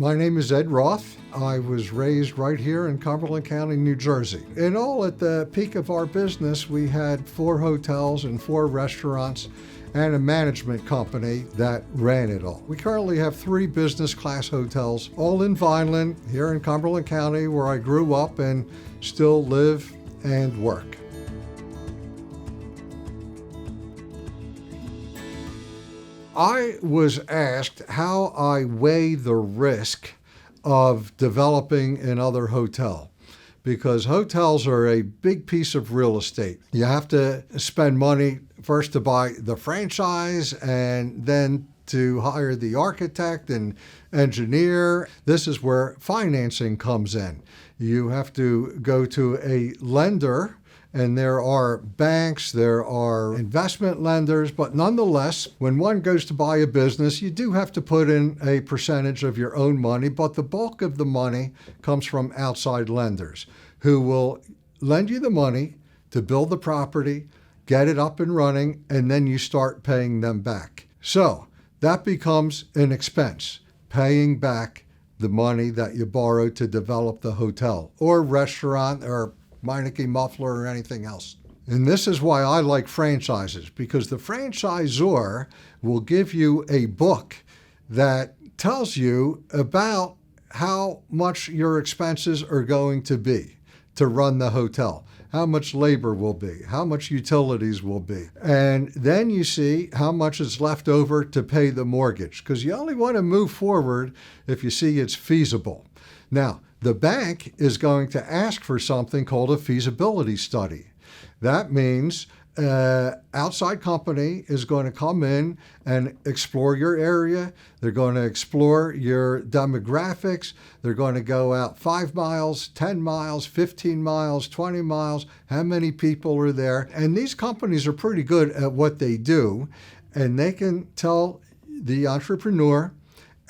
My name is Ed Roth. I was raised right here in Cumberland County, New Jersey. In all, at the peak of our business, we had 4 hotels and 4 restaurants and a management company that ran it all. We currently have 3 business class hotels, all in Vineland, here in Cumberland County, where I grew up and still live and work. I was asked how I weigh the risk of developing another hotel, because hotels are a big piece of real estate. You have to spend money first to buy the franchise and then to hire the architect and engineer. This is where financing comes in. You have to go to a lender, and there are banks, there are investment lenders, but nonetheless, when one goes to buy a business, you do have to put in a percentage of your own money, but the bulk of the money comes from outside lenders who will lend you the money to build the property, get it up and running, and then you start paying them back. So that becomes an expense, paying back the money that you borrowed to develop the hotel or restaurant or Meineke muffler or anything else. And this is why I like franchises, because the franchisor will give you a book that tells you about how much your expenses are going to be to run the hotel, how much labor will be, how much utilities will be. And then you see how much is left over to pay the mortgage, because you only want to move forward if you see it's feasible. Now, the bank is going to ask for something called a feasibility study. That means an outside company is going to come in and explore your area. They're going to explore your demographics. They're going to go out 5 miles, 10 miles, 15 miles, 20 miles, how many people are there. And these companies are pretty good at what they do, and they can tell the entrepreneur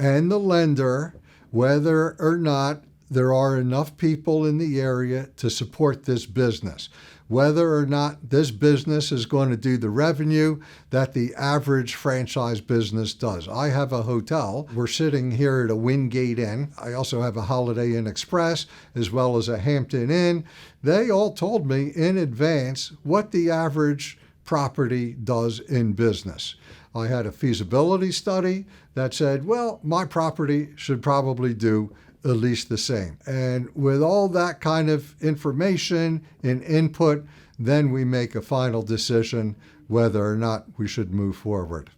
and the lender whether or not there are enough people in the area to support this business, whether or not this business is going to do the revenue that the average franchise business does. I have a hotel. We're sitting here at a Wingate Inn. I also have a Holiday Inn Express as well as a Hampton Inn. They all told me in advance what the average property does in business. I had a feasibility study that said, well, my property should probably do at least the same. And with all that kind of information and input, then we make a final decision whether or not we should move forward.